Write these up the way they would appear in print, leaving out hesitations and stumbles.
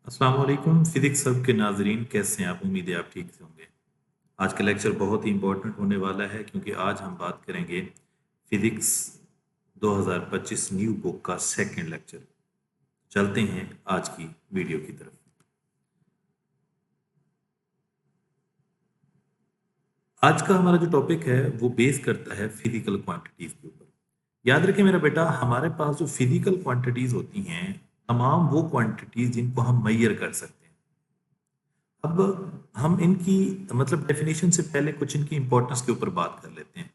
अस्सलाम वालेकुम फिजिक्स सब के नाजरीन, कैसे हैं आप? उम्मीद है आप ठीक से होंगे। आज का लेक्चर बहुत ही इंपॉर्टेंट होने वाला है क्योंकि आज हम बात करेंगे फिजिक्स 2025 न्यू बुक का सेकंड लेक्चर। चलते हैं आज की वीडियो की तरफ। आज का हमारा जो टॉपिक है वो बेस करता है फिजिकल क्वांटिटीज के ऊपर। याद रखें मेरा बेटा, हमारे पास जो फिजिकल क्वांटिटीज होती हैं, तमाम वो क्वांटिटीज जिनको हम मेजर कर सकते हैं। अब हम इनकी मतलब डेफिनेशन से पहले कुछ इनकी इंपॉर्टेंस के ऊपर बात कर लेते हैं।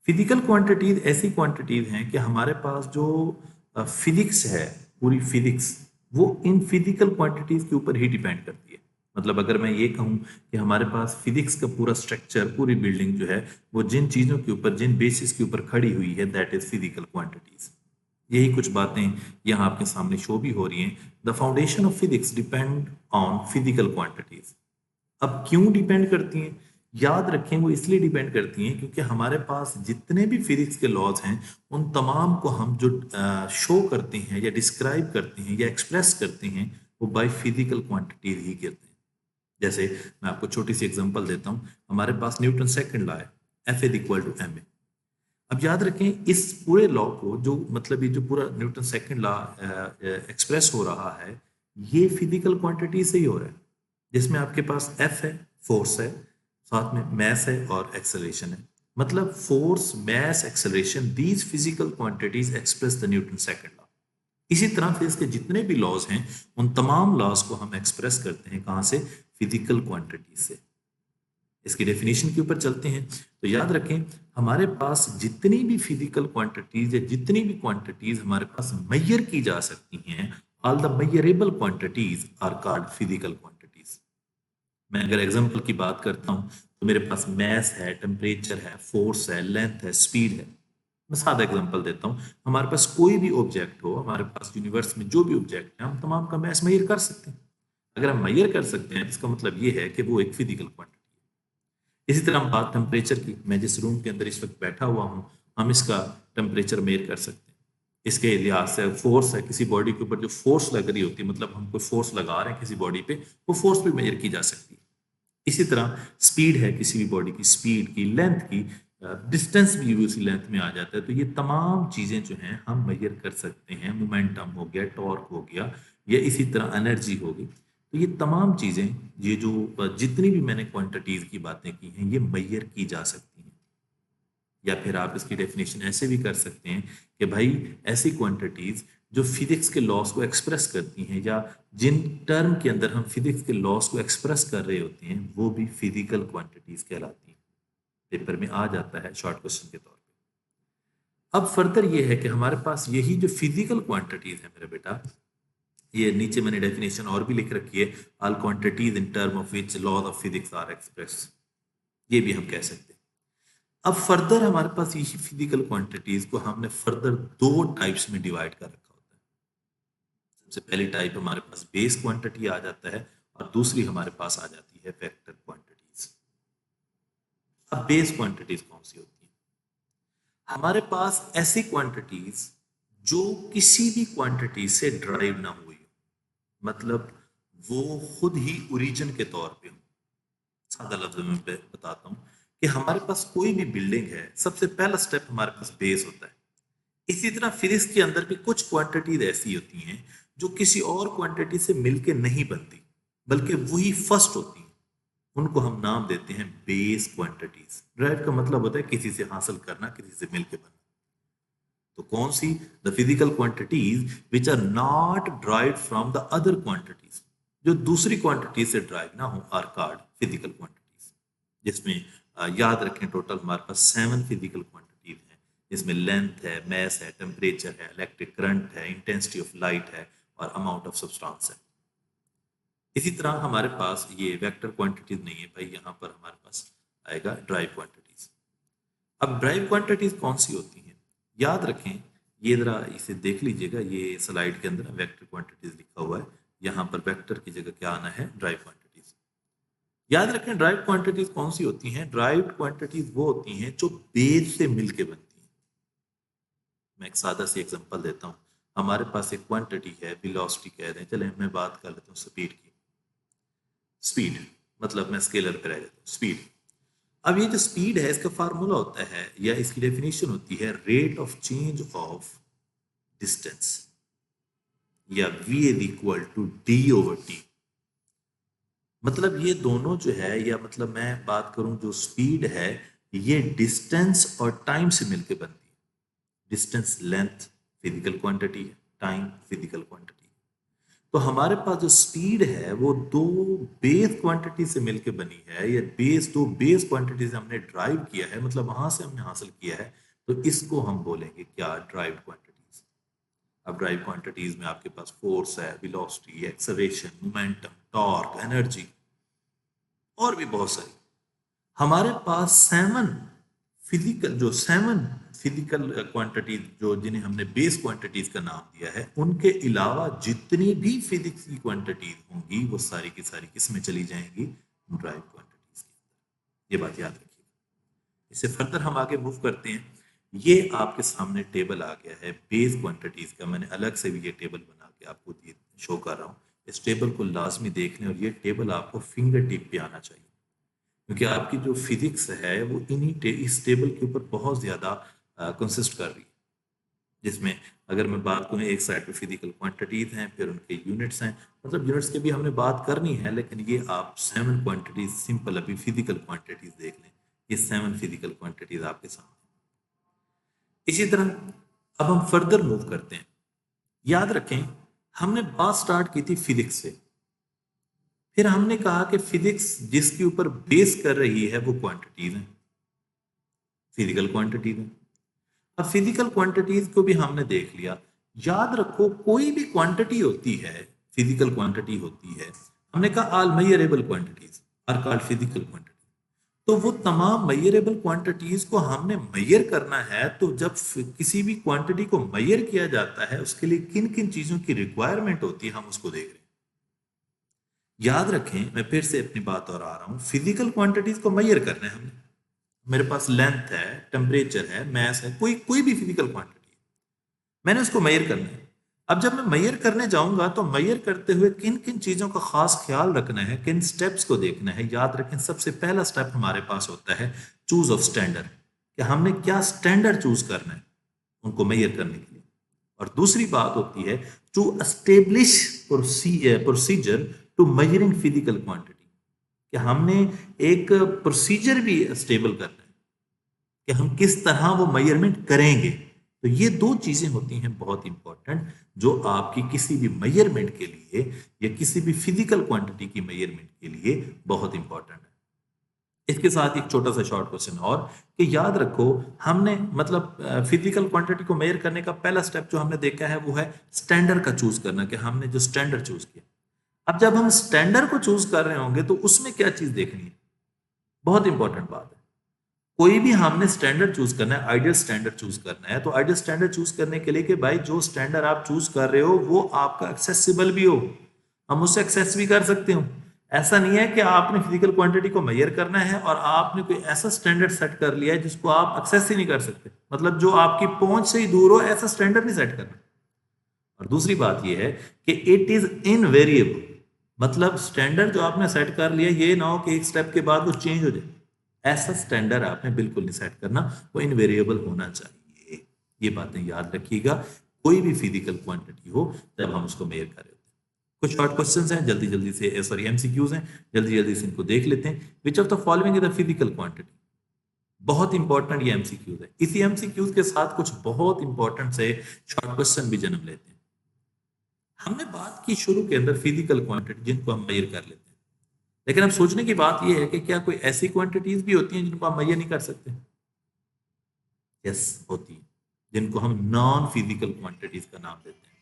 फिजिकल क्वांटिटीज ऐसी क्वांटिटीज हैं कि हमारे पास जो फिजिक्स है, पूरी फिजिक्स, वो इन फिजिकल क्वांटिटीज के ऊपर ही डिपेंड करती है। मतलब अगर मैं ये कहूँ कि हमारे पास फिजिक्स का पूरा स्ट्रक्चर, पूरी बिल्डिंग जो है, वो जिन चीज़ों के ऊपर, जिन बेसिस के ऊपर खड़ी हुई है, दैट इज फिजिकल क्वांटिटीज। यही कुछ बातें यहाँ आपके सामने शो भी हो रही हैं। The foundation of physics depend on physical quantities. अब क्यों डिपेंड करती हैं? याद रखें, वो इसलिए डिपेंड करती हैं क्योंकि हमारे पास जितने भी फिजिक्स के लॉज हैं, उन तमाम को हम जो शो करते हैं या डिस्क्राइब करते हैं या एक्सप्रेस करते हैं, वो बाय फिजिकल क्वांटिटीज ही करते हैं। जैसे मैं आपको छोटी सी एग्जांपल देता हूँ। हमारे पास न्यूटन सेकंड लॉ है, F is equal to M A. अब याद रखें, इस पूरे लॉ को, जो मतलब ये जो पूरा न्यूटन सेकंड लॉ एक्सप्रेस हो रहा है, ये फिजिकल क्वांटिटी से ही हो रहा है। जिसमें आपके पास एफ है, फोर्स है, साथ में मैस है और एक्सेलरेशन है। मतलब force, mass, acceleration, these physical quantities express the Newton second law. इसी तरह से इसके जितने भी लॉज हैं, उन तमाम लॉज को हम एक्सप्रेस करते हैं कहाँ से? फिजिकल क्वांटिटीज से। इसकी डेफिनेशन के ऊपर चलते हैं। तो याद रखें, हमारे पास जितनी भी फिजिकल क्वांटिटीज या जितनी भी क्वांटिटीज हमारे पास मेजर की जा सकती हैं, all the measurable quantities are called physical quantities. मैं अगर एग्जांपल की बात करता हूं, तो मेरे पास मैस है, टेम्परेचर है, फोर्स है, लेंथ है, स्पीड है। मैं सादा एग्जांपल देता हूं। हमारे पास कोई भी ऑब्जेक्ट हो, हमारे पास यूनिवर्स में जो भी ऑब्जेक्ट है, हम तमाम का मैस मेजर कर सकते हैं। अगर हम मेजर कर सकते हैं, इसका मतलब ये है कि वो एक फिजिकल क्वांटिटी। इसी तरह हम बात टेम्परेचर की, मैं जिस रूम के अंदर इस वक्त बैठा हुआ हूँ, हम इसका टेम्परेचर मेजर कर सकते हैं। इसके लिहाज से फोर्स है, किसी बॉडी के ऊपर जो फोर्स लग रही होती है, मतलब हम कोई फोर्स लगा रहे हैं किसी बॉडी पे, वो फोर्स भी मेजर की जा सकती है। इसी तरह स्पीड है, किसी भी बॉडी की स्पीड की, लेंथ की, डिस्टेंस भी उसी लेंथ में आ जाता है। तो ये तमाम चीजें जो हैं हम मेजर कर सकते हैं। मोमेंटम हो गया, टॉर्क हो गया, या इसी तरह एनर्जी होगी। तो ये तमाम चीजें, ये जो जितनी भी मैंने क्वांटिटीज की बातें की हैं, ये मेजर की जा सकती हैं। या फिर आप इसकी डेफिनेशन ऐसे भी कर सकते हैं कि भाई, ऐसी क्वांटिटीज जो फिजिक्स के लॉस को एक्सप्रेस करती हैं, या जिन टर्म के अंदर हम फिजिक्स के लॉस को एक्सप्रेस कर रहे होते हैं, वो भी फिजिकल क्वांटिटीज कहलाती हैं। पेपर में आ जाता है शॉर्ट क्वेश्चन के तौर पे। अब फर्दर ये है कि हमारे पास यही जो फिजिकल क्वांटिटीज है मेरे बेटा, ये नीचे मैंने डेफिनेशन और भी लिख रखी है, all quantities in term of which laws of physics are express. ये भी हम कह सकते हैं। अब फर्दर हमारे पास यही फिजिकल क्वांटिटीज को हमने फर्दर दो टाइप्स में डिवाइड कर रखा होता है। सबसे पहली टाइप हमारे पास बेस क्वांटिटी आ जाता है, और दूसरी हमारे पास आ जाती है वेक्टर क्वांटिटीज। अब बेस क्वांटिटीज कौन सी होती है? हमारे पास ऐसी क्वांटिटीज जो किसी भी क्वांटिटी से ड्राइव ना हुई हो, मतलब वो खुद ही ओरिजिन के तौर पे हो। सादा लफ्ज में बताता हूँ कि हमारे पास कोई भी बिल्डिंग है, सबसे पहला स्टेप हमारे पास बेस होता है। इसी तरह फिजिक्स के अंदर भी कुछ क्वांटिटीज ऐसी होती हैं जो किसी और क्वांटिटी से मिलके नहीं बनती, बल्कि वही फर्स्ट होती हैं। उनको हम नाम देते हैं बेस क्वांटिटीज। ड्राइव का मतलब होता है किसी से हासिल करना, किसी से मिलके बनना। तो कौन सी? The physical quantities which are not derive from the other quantities, जो दूसरी क्वांटिटी से ड्राइव ना हो, आर कॉल्ड फिजिकल क्वांटिटीज। जिसमें याद रखें, टोटल हमारे पास 7 फिजिकल क्वांटिटीज हैं। जिसमें लेंथ है, मैस है, टेम्परेचर है, इलेक्ट्रिक करंट है, इंटेंसिटी ऑफ लाइट है, और अमाउंट ऑफ सब्सटेंस है। इसी तरह हमारे पास ये वेक्टर क्वांटिटीज नहीं है भाई, यहाँ पर हमारे पास आएगा ड्राइव क्वांटिटीज। अब ड्राइव क्वांटिटीज कौन सी होती हैं? याद रखें, ये जरा इसे देख लीजिएगा, ये स्लाइड के अंदर वेक्टर क्वांटिटीज लिखा हुआ है। यहाँ पर वेक्टर की जगह क्या आना है? Drive quantities. याद रखें, ड्राइव क्वांटिटीज कौन सी होती हैं? ड्राइव क्वांटिटीज वो होती हैं जो बेस से मिलके बनती हैं। मैं एक सादा सी एग्जांपल देता हूँ। हमारे पास एक क्वांटिटी है, वेलोसिटी कह रहे हैं, चले मैं बात कर लेता हूँ स्पीड की। स्पीड मतलब मैं स्केलर पे रह जाता हूँ, स्पीड। अब ये जो स्पीड है इसका फार्मूला होता है या इसकी डेफिनेशन होती है rate of change of distance, या v is equal to D over T. मतलब ये दोनों जो है, या मतलब मैं बात करूं जो स्पीड है, ये डिस्टेंस और टाइम से मिलकर बनती है। डिस्टेंस लेंथ फिजिकल क्वांटिटी है, टाइम फिजिकल क्वांटिटी है। तो हमारे पास जो स्पीड है वो दो बेस क्वांटिटी से मिलकर बनी है, या दो बेस क्वांटिटी से हमने ड्राइव किया है, मतलब वहां से हमने हासिल किया है। तो इसको हम बोलेंगे क्या, ड्राइव क्वांटिटीज। अब ड्राइव क्वांटिटीज में आपके पास फोर्स है, velocity, acceleration, momentum, torque, energy और भी बहुत सारी। हमारे पास सेवन फिजिकल क्वांटिटीज जो जिन्हें हमने बेस क्वांटिटीज का नाम दिया है, उनके अलावा जितनी भी फिजिक्स की क्वांटिटीज होंगी वो सारी की सारी किसमें चली जाएंगी, ड्राइव क्वांटिटीज के अंदर। ये बात याद रखिएगा। इससे फर्दर हम आगे मूव करते हैं। ये आपके सामने टेबल आ गया है बेस क्वांटिटीज का। मैंने अलग से भी ये टेबल बना के आपको शो कर रहा हूँ। इस टेबल को लाजमी देख लें, और ये टेबल आपको फिंगर टिप पे आना चाहिए, क्योंकि आपकी जो फिजिक्स है वो इस टेबल के ऊपर बहुत ज्यादा कंसिस्ट कर रही है। जिसमें अगर मैं बात करूँ, एक साइड पे फिजिकल क्वांटिटीज हैं, फिर उनके यूनिट्स हैं, मतलब यूनिट्स की भी हमने बात करनी है, लेकिन ये आप 7 क्वांटिटीज सिंपल अभी फिजिकल क्वांटिटीज देख लें। ये 7 फिजिकल क्वांटिटीज आपके सामने। इसी तरह अब हम फर्दर मूव करते हैं। याद रखें, हमने बात स्टार्ट की थी फिजिक्स से, फिर हमने कहा कि फिजिक्स जिसके ऊपर बेस कर रही है वो क्वांटिटीज है, फिजिकल क्वांटिटीज है। अब फिजिकल क्वांटिटीज को भी हमने देख लिया। याद रखो, कोई भी क्वांटिटी होती है, फिजिकल क्वांटिटी होती है, हमने कहा all measurable quantities are called physical quantity. तो वो तमाम मेजरेबल क्वांटिटीज को हमने मेजर करना है। तो जब किसी भी क्वांटिटी को मेजर किया जाता है, उसके लिए किन किन चीजों की रिक्वायरमेंट होती है, हम उसको देख रहे हैं। याद रखें, मैं फिर से अपनी बात और आ रहा हूं, फिजिकल क्वांटिटीज को मेजर करना है हमने। मेरे पास लेंथ है, टेम्परेचर है, मैस है, कोई कोई भी फिजिकल क्वांटिटी है, मैंने उसको मेजर करना है। अब जब मैं मेजर करने जाऊंगा तो मेजर करते हुए किन किन चीजों का खास ख्याल रखना है, किन स्टेप्स को देखना है। याद रखें, सबसे पहला स्टेप हमारे पास होता है चूज ऑफ स्टैंडर्ड, कि हमने क्या स्टैंडर्ड चूज करना है उनको मेजर करने के लिए। और दूसरी बात होती है to establish procedure to measuring physical quantity, कि हमने एक प्रोसीजर भी स्टेबल करना है कि हम किस तरह वो मेजरमेंट करेंगे। तो ये दो चीजें होती हैं बहुत इंपॉर्टेंट, जो आपकी किसी भी मेजरमेंट के लिए या किसी भी फिजिकल क्वांटिटी की मेजरमेंट के लिए बहुत इंपॉर्टेंट है। इसके साथ एक छोटा सा शॉर्ट क्वेश्चन और, कि याद रखो, हमने मतलब फिजिकल क्वांटिटी को मेजर करने का पहला स्टेप जो हमने देखा है वो है स्टैंडर्ड का चूज करना, कि हमने जो स्टैंडर्ड चूज किया। अब जब हम स्टैंडर्ड को चूज कर रहे होंगे तो उसमें क्या चीज देखनी है, बहुत इंपॉर्टेंट बात है। कोई भी हमने स्टैंडर्ड चूज करना है, आइडियल स्टैंडर्ड चूज करना है, तो आइडियल स्टैंडर्ड चूज करने के लिए कि भाई जो स्टैंडर्ड आप चूज कर रहे हो वो आपका एक्सेसिबल भी हो, हम उससे एक्सेस भी कर सकते हो। ऐसा नहीं है कि आपने फिजिकल क्वांटिटी को मेजर करना है और आपने कोई ऐसा स्टैंडर्ड सेट कर लिया है जिसको आप एक्सेस ही नहीं कर सकते, मतलब जो आपकी पहुंच से ही दूर हो, ऐसा स्टैंडर्ड नहीं सेट करना। और दूसरी बात यह है कि इट इज इनवेरिएबल, मतलब स्टैंडर्ड जो आपने सेट कर लिया, ये ना हो कि एक स्टेप के बाद वो चेंज हो जाए। ऐसा स्टैंडर्ड आपने बिल्कुल नहीं सेट करना, वो इनवेरिएबल होना चाहिए। ये बातें याद रखिएगा, कोई भी फिजिकल क्वांटिटी हो जब हम उसको मेजर करें। कुछ शॉर्ट क्वेश्चंस हैं, जल्दी जल्दी से, सॉरी एमसीक्यूज हैं, जल्दी जल्दी से इनको देख लेते हैं। विच of the following is the physical quantity. बहुत इंपॉर्टेंट ये एमसीक्यूज है। इसी एमसीक्यूज के साथ कुछ बहुत इंपॉर्टेंट से शॉर्ट क्वेश्चन भी जन्म लेते हैं। हमने बात की शुरू के अंदर फिजिकल क्वांटिटी जिनको हम मेजर कर लेते हैं, लेकिन अब सोचने की बात यह है कि क्या कोई ऐसी क्वांटिटीज भी होती हैं जिनको हम मेजर नहीं कर सकते। यस, होती है, जिनको हम नॉन फिजिकल क्वांटिटीज का नाम देते हैं।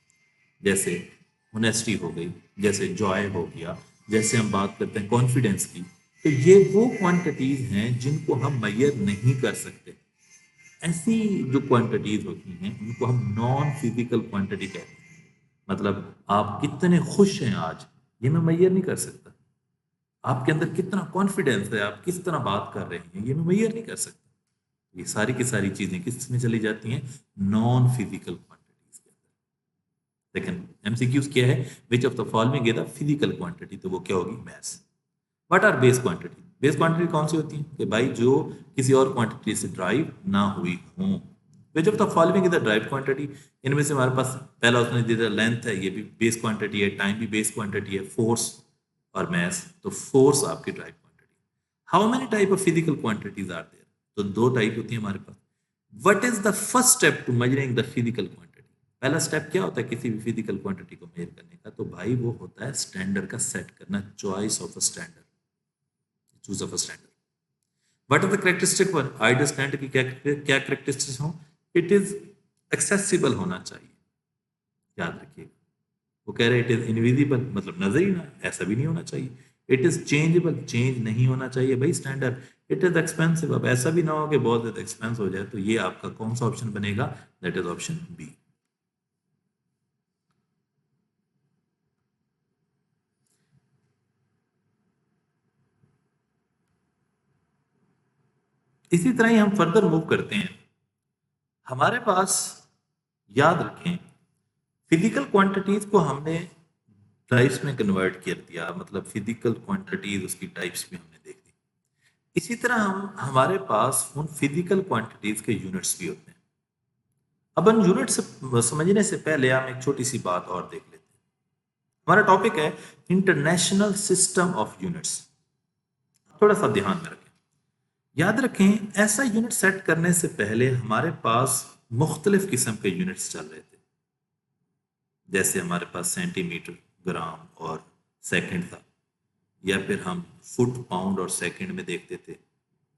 जैसे ऑनेस्टी हो गई, जैसे जॉय हो गया, जैसे हम बात करते हैं कॉन्फिडेंस की। तो ये वो क्वांटिटीज हैं जिनको हम मेजर नहीं कर सकते। ऐसी जो क्वांटिटीज होती हैं उनको हम नॉन फिजिकल क्वांटिटी कहते हैं। मतलब आप कितने खुश हैं आज, ये मैं मेजर नहीं कर सकता। आपके अंदर कितना कॉन्फिडेंस है, आप किस तरह बात कर रहे हैं, ये मैं मेजर नहीं कर सकता। ये सारी की सारी चीजें किस में चली जाती हैं, नॉन फिजिकल क्वांटिटीज के अंदर। लेकिन एमसीक्यूज क्या है, which of the following is the physical quantity, तो वो क्या होगी, mass. What are base quantity, base quantity कौन सी होती है कि भाई जो किसी और क्वांटिटी से ड्राइव ना हुई हो। विच of the following is the drive quantity, इनमें से हमारे पास पहला उसने दे दिया लेंथ है, ये भी बेस क्वांटिटी है, टाइम भी बेस क्वांटिटी है, फोर्स और मैस, तो फोर्स आपकी derive quantity. How many type of physical quantities are there, तो दो टाइप होती है हमारे पास। What is the first step to measuring the physical quantity, पहला स्टेप क्या होता है किसी भी फिजिकल क्वांटिटी को मेजर करने का, तो भाई वो होता है स्टैंडर्ड का सेट करना, choice of a standard, choose of a standard. What are the characteristic for ideal standard की, क्या क्या कैरेक्टरिस्टिक्स हो, इट इज एक्सेसिबल होना चाहिए, याद रखिएगा। वो कह रहे इट इज इनविजिबल, मतलब नजर ही ना, ऐसा भी नहीं होना चाहिए। इट इज चेंजेबल, चेंज नहीं होना चाहिए भाई स्टैंडर्ड। इट इज एक्सपेंसिव, अब ऐसा भी ना हो कि बहुत ज्यादा एक्सपेंस हो जाए, तो ये आपका कौन सा ऑप्शन बनेगा, दैट इज ऑप्शन बी। इसी तरह ही हम फर्दर मूव करते हैं। हमारे पास, याद रखें, फिजिकल क्वांटिटीज को हमने टाइप्स में कन्वर्ट कर दिया, मतलब फिजिकल क्वांटिटीज उसकी टाइप्स भी हमने देख दी। इसी तरह हम, हमारे पास उन फिजिकल क्वांटिटीज के यूनिट्स भी होते हैं। अब उन यूनिट से समझने से पहले हम एक छोटी सी बात और देख लेते हैं। हमारा टॉपिक है इंटरनेशनल सिस्टम ऑफ यूनिट्स। थोड़ा सा ध्यान में रखें, याद रखें, ऐसा यूनिट सेट करने से पहले हमारे पास मुख्तलिफ किस्म के यूनिट्स चल रहे थे। जैसे हमारे पास सेंटीमीटर, ग्राम और सेकंड था, या फिर हम फुट, पाउंड और सेकंड में देखते थे।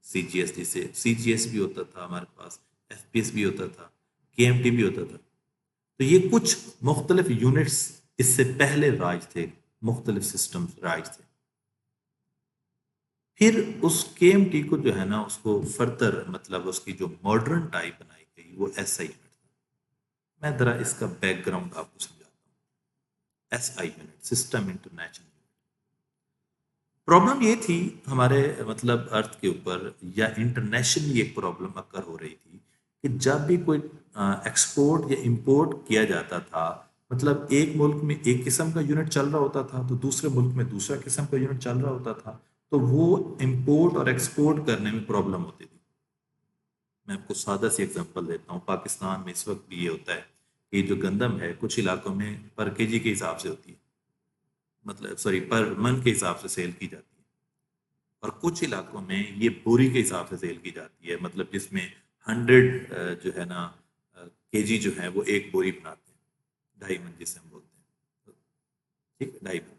सीजीएस, जिसे सीजीएस भी होता था हमारे पास, एफपीएस भी होता था, केएमटी भी होता था। तो ये कुछ मुख्तलिफ यूनिट्स इससे पहले राज थे, मुख्तलिफ सिस्टम राज थे। फिर उस केएमटी को जो है ना, उसको फर्दर, मतलब उसकी जो मॉडर्न टाइप बनाई गई वो एसआई यूनिट था। मैं जरा इसका बैकग्राउंड आपको समझाता हूँ। SI unit, system international. Problem ये थी हमारे, मतलब अर्थ के ऊपर या इंटरनेशनली एक प्रॉब्लम अकर हो रही थी कि जब भी कोई एक्सपोर्ट या इंपोर्ट किया जाता था, मतलब एक मुल्क में एक किस्म का यूनिट चल रहा होता था तो दूसरे मुल्क में दूसरा किस्म का यूनिट चल रहा होता था, तो वो इंपोर्ट और एक्सपोर्ट करने में प्रॉब्लम होती थी। मैं आपको सादा सी एग्जांपल देता हूँ। पाकिस्तान में इस वक्त भी ये होता है कि जो गंदम है कुछ इलाकों में पर केजी के हिसाब से होती है, मतलब सॉरी पर मन के हिसाब से सेल की जाती है, और कुछ इलाकों में ये बोरी के हिसाब से सेल की जाती है, मतलब जिसमें 100 जो है ना केजी जो है वो एक बोरी बनाते हैं, 2.5 मन जिसे हम बोलते हैं, ठीक है, 2.5 मन।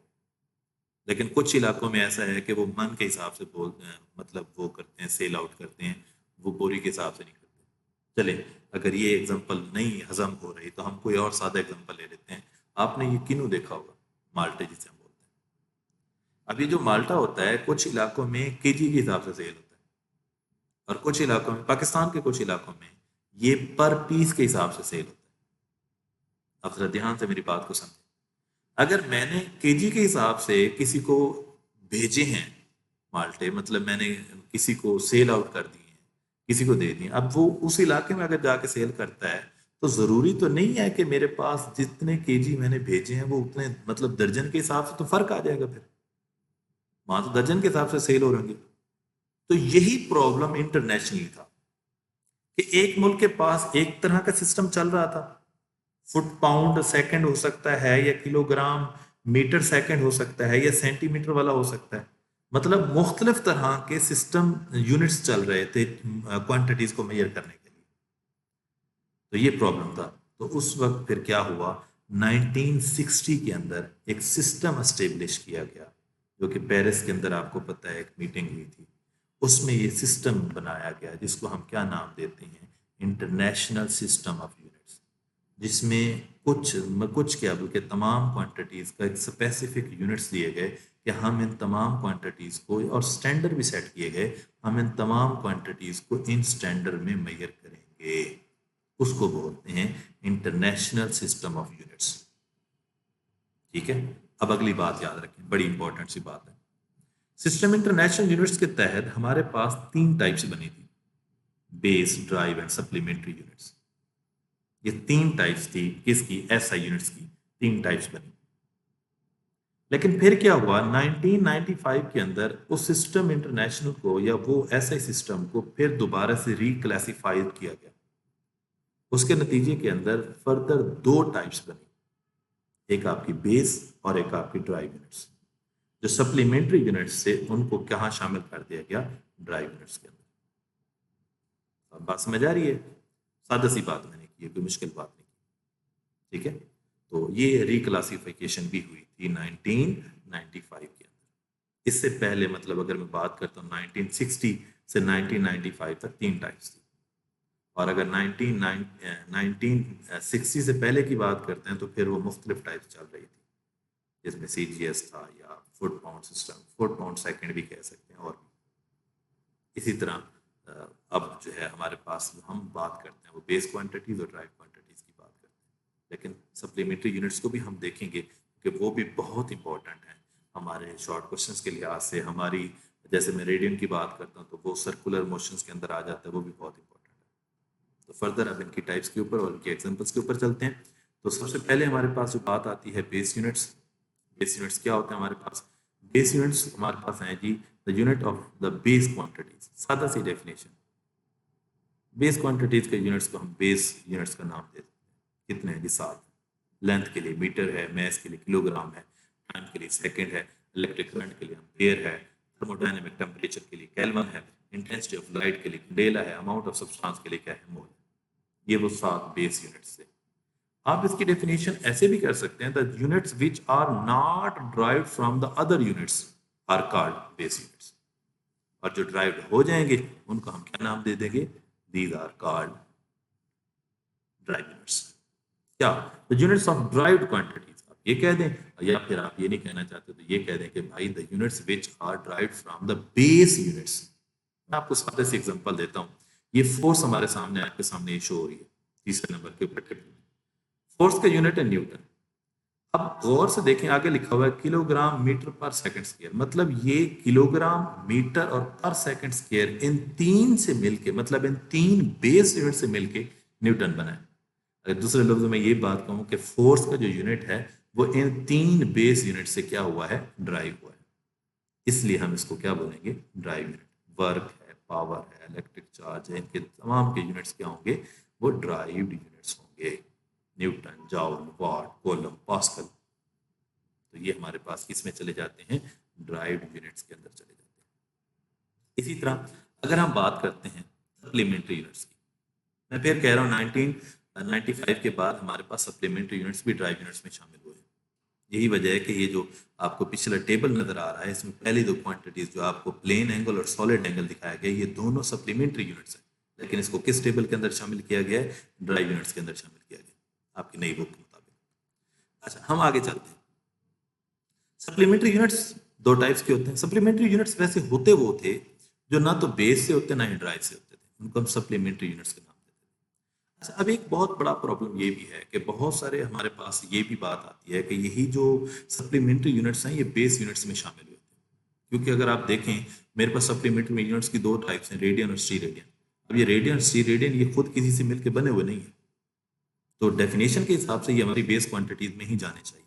लेकिन कुछ इलाकों में ऐसा है कि वो मन के हिसाब से बोलते हैं, मतलब वो करते हैं, सेल आउट करते हैं, वो बोरी के हिसाब से नहीं करते। चले, अगर ये एग्जांपल नहीं हजम हो रही तो हम कोई और सादा एग्जांपल ले लेते हैं। आपने ये किनू देखा होगा, माल्टे जिसे हम बोलते हैं। अब ये जो माल्टा होता है कुछ इलाकों में केजी के हिसाब से सेल होता है, और कुछ इलाकों में, पाकिस्तान के कुछ इलाकों में ये पर पीस के हिसाब से सेल होता है। अब जरा ध्यान से मेरी बात को समझें। अगर मैंने केजी के हिसाब से किसी को भेजे हैं माल्टे, मतलब मैंने किसी को सेल आउट कर दिए हैं, किसी को दे दिए, अब वो उस इलाके में अगर जाके सेल करता है तो जरूरी तो नहीं है कि मेरे पास जितने केजी मैंने भेजे हैं वो उतने, मतलब दर्जन के हिसाब से तो फर्क आ जाएगा, फिर वहां तो दर्जन के हिसाब से सेल हो रहेंगे। तो यही प्रॉब्लम इंटरनेशनली था कि एक मुल्क के पास एक तरह का सिस्टम चल रहा था। फुट पाउंड सेकंड हो सकता है, या किलोग्राम मीटर सेकंड हो सकता है, या सेंटीमीटर वाला हो सकता है, मतलब मुख्तलिफ तरह के सिस्टम यूनिट्स चल रहे थे क्वांटिटीज को मेजर करने के लिए। तो ये प्रॉब्लम था। तो उस वक्त फिर क्या हुआ, 1960 के अंदर एक सिस्टम एस्टेब्लिश किया गया, जो कि पेरिस के अंदर आपको पता है एक मीटिंग हुई थी। उसमें ये सिस्टम बनाया गया जिसको हम क्या नाम देते हैं, इंटरनेशनल सिस्टम ऑफ यूनिट्स, जिसमें कुछ क्या बल्कि तमाम क्वांटिटीज़ का एक स्पेसिफिक यूनिट्स दिए गए कि हम इन तमाम क्वांटिटीज़ को, और स्टैंडर्ड भी सेट किए गए, हम इन तमाम क्वांटिटीज़ को इन स्टैंडर्ड में मेजर करेंगे। उसको बोलते हैं इंटरनेशनल सिस्टम ऑफ यूनिट्स। ठीक है, अब अगली बात याद रखें, बड़ी इंपॉर्टेंट सी बात है। सिस्टम इंटरनेशनल यूनिट्स के तहत हमारे पास 3 टाइप्स बनी थी, base, drive and supplementary units. ये 3 टाइप्स थी किसकी, एसआई यूनिट्स की। 3 टाइप्स बनी। लेकिन फिर क्या हुआ 1995 के अंदर उस सिस्टम इंटरनेशनल को या वो एसआई सिस्टम को फिर दोबारा से रिक्लासिफाई किया गया। उसके नतीजे के अंदर फर्दर 2 टाइप्स बनी, एक आपकी बेस और एक आपकी ड्राइव यूनिट्स। जो सप्लीमेंट्री यूनिट्स से उनको कहाँ शामिल कर दिया गया, ड्राइव यूनिट्स के अंदर। अब बात समझ आ रही है? सादा सी बात मैंने की है, कोई मुश्किल बात नहीं की। ठीक है, तो ये रिक्लासिफिकेशन भी हुई थी 1995 के अंदर। इससे पहले मतलब अगर मैं बात करता हूँ 1960 से 1995 तक 3 टाइप्स थी, और अगर 1960 से पहले की बात करते हैं तो फिर वो मुख्तलिफ टाइप्स चल रही थी, जिसमें CGS था या foot pound system, foot pound second भी कह सकते हैं। और इसी तरह अब जो है हमारे पास जो हम बात करते हैं वो बेस क्वांटिटीज और ड्राइव क्वांटिटीज की बात करते हैं। लेकिन सप्लीमेंट्री यूनिट्स को भी हम देखेंगे कि वो भी बहुत इंपॉर्टेंट है हमारे शॉर्ट क्वेश्चंस के लिहाज से। हमारी जैसे मैं रेडियन की बात करता हूँ तो वो सर्कुलर मोशंस के अंदर आ जाता है, वो भी बहुत इंपॉर्टेंट है। तो फर्दर अब इनकी टाइप्स के ऊपर और इनके एग्जाम्पल्स के ऊपर चलते हैं। तो सबसे पहले हमारे पास जो बात आती है बेस यूनिट्स। बेस यूनिट्स क्या होते हैं हमारे पास? बेस यूनिट्स हमारे पास हैं जी the unit of the base quantities. सादा सी डेफिनेशन, बेस क्वांटिटीज के यूनिट्स को हम बेस यूनिट्स का नाम देते हैं। कितने हैं जी? 7। लेंथ के लिए मीटर है, मैस के लिए किलोग्राम है, टाइम के लिए सेकंड है, इलेक्ट्रिक करंट के लिए एम्पेयर है, थर्मोडायनेमिक टेम्परेचर के लिए केल्विन है, इंटेंसिटी ऑफ लाइट के लिए कैंडेला है, अमाउंट ऑफ सब्सटेंस के लिए क्या है? मोल। ये वो 7 बेस यूनिट्स है। आप इसकी डेफिनेशन ऐसे भी कर सकते हैं, the units which are not derived from the other units are called base units. और जो ड्राइव्ड हो जाएंगे उनको हम क्या नाम दे देंगे? These are called derive units. क्या? The units of derived quantities आप ये कह दें, या फिर आप ये नहीं कहना चाहते तो ये कह दें कि भाई the units which are derived from the base units. मैं आपको सादे से एग्जांपल देता हूं। ये फोर्स हमारे सामने आपके सामने शो हो रही है तीसरे नंबर के ऊपर। फोर्स का यूनिट है न्यूटन। अब गौर से देखें, आगे लिखा हुआ है किलोग्राम मीटर पर सेकंड स्क्वायर। मतलब ये किलोग्राम, मीटर और पर सेकंड स्क्वायर इन 3 से मिलके, मतलब इन 3 बेस यूनिट से मिलके न्यूटन बना है। अगर दूसरे लफ्जों में ये बात कहूं कि फोर्स का जो यूनिट है वो इन 3 बेस यूनिट से क्या हुआ है? ड्राइव हुआ है। इसलिए हम इसको क्या बोलेंगे? Drive unit. वर्क है, पावर है, इलेक्ट्रिक चार्ज है, इनके तमाम के यूनिट्स क्या होंगे? वो ड्राइव्ड यूनिट्स होंगे। न्यूटन, जॉल, वाट, कूलम, पास्कल। तो ये हमारे पास किसमें चले जाते हैं? ड्राइव्ड यूनिट्स के अंदर चले जाते हैं। इसी तरह अगर हम बात करते हैं सप्लीमेंट्री यूनिट्स की, मैं फिर कह रहा हूँ 1995 के बाद हमारे पास सप्लीमेंट्री यूनिट्स भी ड्राइव यूनिट्स में शामिल हुए। यही वजह है कि ये जो आपको पिछला टेबल नजर आ रहा है इसमें पहली 2 क्वांटिटीज जो आपको प्लेन एंगल और सॉलिड एंगल दिखाया गया, ये दोनों सप्लीमेंट्री यूनिट्स हैं। लेकिन इसको किस टेबल के अंदर शामिल किया गया है? ड्राइव यूनिट्स के अंदर शामिल किया गया आपकी नई बुक के मुताबिक। अच्छा, हम आगे चलते हैं। सप्लीमेंट्री यूनिट्स 2 टाइप्स के होते हैं। सप्लीमेंट्री यूनिट्स वैसे होते वो थे जो ना तो बेस से होते ना ही ड्राइव से होते थे, उनको हम सप्लीमेंट्री यूनिट्स के नाम देते थे। अच्छा, अब एक बहुत बड़ा प्रॉब्लम ये भी है कि बहुत सारे हमारे पास ये भी बात आती है कि यही जो सप्लीमेंट्री यूनिट्स हैं ये बेस यूनिट्स में शामिल हुए थे। क्योंकि अगर आप देखें मेरे पास सप्लीमेंट्री यूनिट्स की 2 टाइप्स हैं, रेडियन और स्टी रेडियन। अब ये रेडियन स्टी रेडियन ये खुद किसी से मिलकर बने हुए नहीं है, तो डेफिनेशन के हिसाब से ये हमारी बेस क्वांटिटीज में ही जाने चाहिए।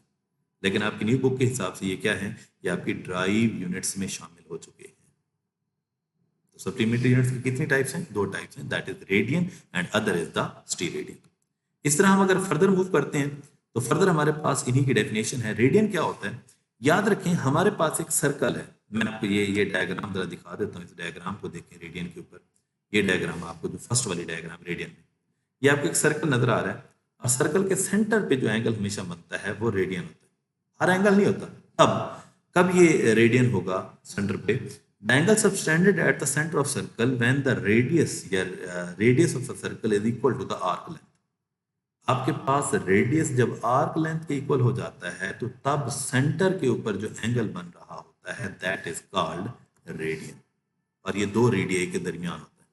लेकिन आपकी न्यू बुक के हिसाब से ये क्या है? ये आपकी ड्राइव यूनिट्स में शामिल हो चुके हैं। तो सप्लीमेंट्री यूनिट्स की कितनी टाइप्स हैं? 2 टाइप्स हैं, that is radian and other is the स्टी रेडियन। इस तरह हम अगर फर्दर मूव करते हैं तो फर्दर हमारे पास इन्हीं की डेफिनेशन है। रेडियन क्या होता है? याद रखें हमारे पास एक सर्कल है। मैं आपको ये डायग्राम जरा दिखा देता हूँ। इस डायग्राम को देखें रेडियन के ऊपर। ये डायग्राम आपको जो फर्स्ट वाली डायग्राम रेडियन में, ये आपको एक सर्कल नजर आ रहा है और सर्कल के सेंटर पे जो एंगल हमेशा बनता है वो रेडियन होता है। हर एंगल नहीं होता। अब कब ये रेडियन होगा सेंटर पे? The angle subtended at the centre of circle when the radius या radius of the circle is equal to the arc length. आपके पास रेडियस जब आर्क लेंथ के इक्वल हो जाता है तो तब सेंटर के ऊपर जो एंगल बन रहा होता है दैट इज कॉल्ड रेडियन। और ये 2 रेडियई के दरमियान होता है।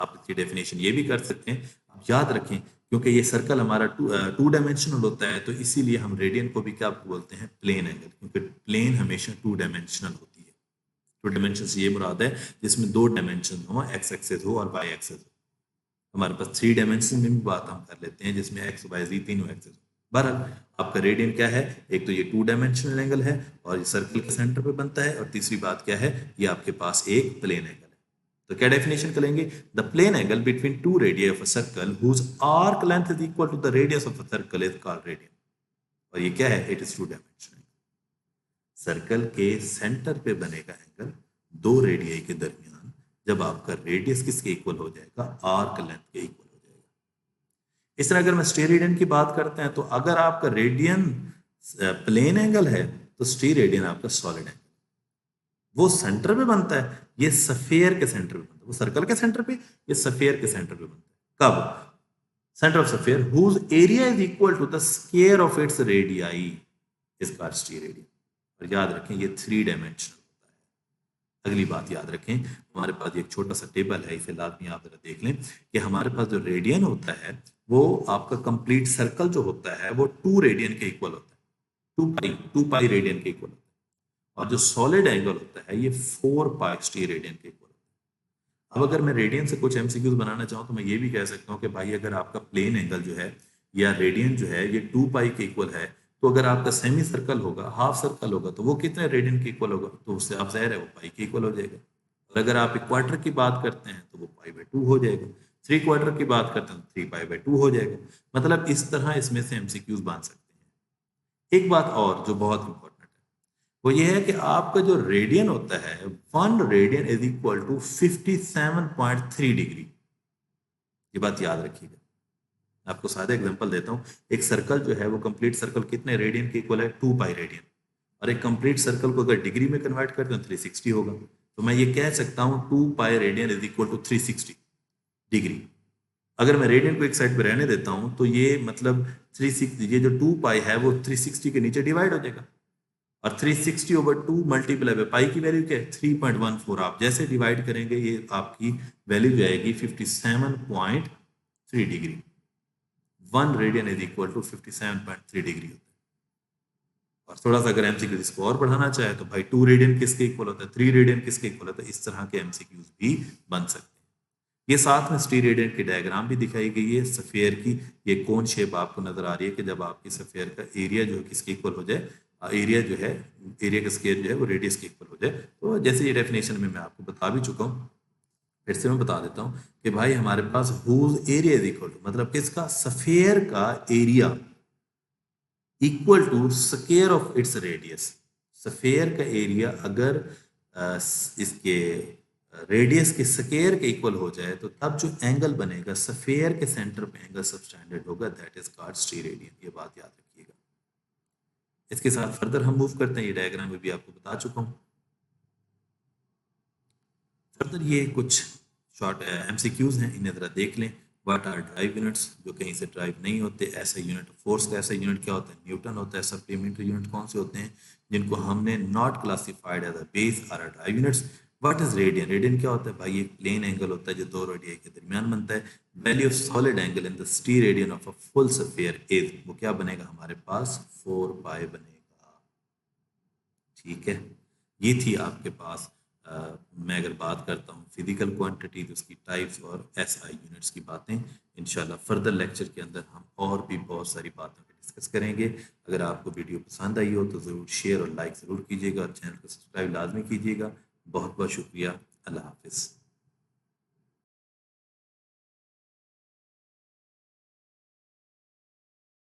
आप इसकी डेफिनेशन ये भी कर सकते हैं। आप याद रखें क्योंकि ये सर्कल हमारा 2 डायमेंशनल होता है तो इसीलिए हम रेडियन को भी क्या बोलते हैं? प्लेन एंगल, क्योंकि प्लेन हमेशा 2 डायमेंशनल होती है। 2 डायमेंशन से ये मुराद है जिसमें 2 डायमेंशन हो, एक्स एक्सेस हो और वाई एक्सेस हो। हमारे पास 3 डायमेंशन में भी बात हम कर लेते हैं जिसमें एक्स वाई जी तीनों एक्सेस हो। बहरहाल आपका रेडियन क्या है, एक तो ये 2 डायमेंशनल एंगल है और ये सर्कल के सेंटर पे बनता है, और तीसरी बात क्या है, ये आपके पास एक प्लेन एंगल है। तो क्या डेफिनेशन करेंगे, the plane angle between two radius of a circle whose arc length is equal to the radius of the circle is called radian. और ये क्या है, इट इज 2 डायमेंशनल। सर्कल के सेंटर पे बनेगा एंगल दो रेडियस के दरमियान जब आपका रेडियस किसके इक्वल हो जाएगा, आर्क लेंथ के इक्वल हो जाएगा। इस तरह अगर मैं स्टेरेडियन की बात करते हैं तो अगर आपका रेडियन प्लेन एंगल है तो स्टेरेडियन आपका सॉलिड एंगल, वो सेंटर पे बनता है, ये सफेयर के सेंटर पे बनता है, वो सर्कल के सेंटर पे, ये सफेयर के सेंटर पे बनता है। कब, centre of sphere whose area is equal to the square of its radii is called steradian. और याद रखें ये 3 डायमेंशनल होता है। अगली बात याद रखें, हमारे पास एक छोटा सा टेबल है, इसे लाजमी आप जरा देख लें कि हमारे पास जो रेडियन होता है वो आपका कंप्लीट सर्कल जो होता है वो 2 रेडियन के इक्वल होता है, 2 पाई रेडियन के इक्वल होता है। और जो सॉलिड एंगल होता है ये 4 पाई टी रेडियन के इक्वल होता है। अब अगर मैं रेडियन से कुछ एमसीक्यूज बनाना चाहूँ तो मैं ये भी कह सकता हूँ कि भाई अगर आपका प्लेन एंगल जो है या रेडियन जो है ये 2 पाई के इक्वल है, तो अगर आपका सेमी सर्कल होगा, हाफ सर्कल होगा, तो वो कितने रेडियन के इक्वल होगा, तो उससे आप ज़ाहिर है वो पाई के इक्वल हो जाएगा। और अगर आप एक क्वार्टर की बात करते हैं तो वो पाई/2 हो जाएगा। 3 क्वार्टर की बात करते हैं तो 3 पाई/2 हो जाएगा। मतलब इस तरह इसमें से एमसीक्यूज बन सकते हैं। एक बात और जो बहुत इंपॉर्टेंट है वो ये है कि आपका जो रेडियन होता है, 1 radian is equal to 57.3 degree. ये बात याद रखिएगा। मैं आपको सादा एग्जांपल देता हूँ। एक सर्कल जो है वो कंप्लीट सर्कल कितने रेडियन के इक्वल है, 2 पाई रेडियन। और एक कंप्लीट सर्कल को अगर डिग्री में कन्वर्ट करते हैं 360 होगा। तो मैं ये कह सकता हूँ 2 pi radian is equal to 360 degree. अगर मैं रेडियन को एक साइड पे रहने देता हूँ तो ये मतलब 360, ये जो 2 पाई है वो 360 के नीचे डिवाइड हो जाएगा। और 360/2 मल्टीप्लाई बाय पाई की वैल्यू क्या है, 3.14। आप जैसे डिवाइड करेंगे ये आपकी वैल्यू जाएगी 57.3 degree. 1 radian is equal to 57.3 degree होता है। और थोड़ा सा अगर एमसीक्यू इसको और बढ़ाना चाहे तो भाई 2 रेडियन किसके इक्वल होता है, 3 रेडियन किसके इक्वल होता है, इस तरह के एमसीक्यूज भी बन सकते हैं। ये साथ में स्टीरेडियन की डायग्राम भी दिखाई गई है सफेयर की। ये कौन शेप आपको नजर आ रही है कि जब आपकी सफेयर का एरिया जो है किसके इक्वल हो जाए, एरिया जो है, एरिया का स्केयर जो है वो रेडियस के इक्वल हो जाए। तो जैसे ये डेफिनेशन में मैं आपको बता भी चुका हूँ, फिर से मैं बता देता हूँ कि भाई हमारे पास whose area is equal to, मतलब किसका, सफेयर का area equal to square of its radius. Sphere का एरिया अगर इसके रेडियस के स्क्वायर के इक्वल हो जाए तो तब जो एंगल बनेगा सफेयर के सेंटर पे एंगल सबस्टैंडर्ड होगा, दैट इज कॉल्ड स्टीरेडियन। ये बात याद रखिएगा। इसके साथ फर्दर हम मूव करते हैं, ये डायग्राम में भी आपको बता चुका हूँ। फर्दर ये कुछ शॉर्ट एमसीक्यूज हैं, इन्हें जरा देख लें। व्हाट आर ड्राइव यूनिट्स, जो कहीं से ड्राइव नहीं होते। ऐसा यूनिट, फोर्स का ऐसा यूनिट क्या होता है, न्यूटन होता है। सप्लीमेंट्री यूनिट कौन से होते हैं, जिनको हमने not classified as a base or derive units. What is radian, radian क्या होता है भाई, एक प्लेन एंगल होता है जो दो रेडियस के दरमियान बनता है। Value of solid angle in the steradian of a full sphere is, वो क्या बनेगा हमारे पास, 4 पाई बनेगा। ठीक है, ये थी आपके पास मैं अगर बात करता हूँ फिजिकल क्वांटिटी, उसकी टाइप्स और एसआई यूनिट्स की बातें। इंशाल्लाह फर्दर लेक्चर के अंदर हम और भी बहुत सारी बातों को डिस्कस करेंगे। अगर आपको वीडियो पसंद आई हो तो ज़रूर शेयर और लाइक ज़रूर कीजिएगा और चैनल को सब्सक्राइब लाजमी कीजिएगा। बहुत बहुत शुक्रिया। अल्लाह हाफिज़।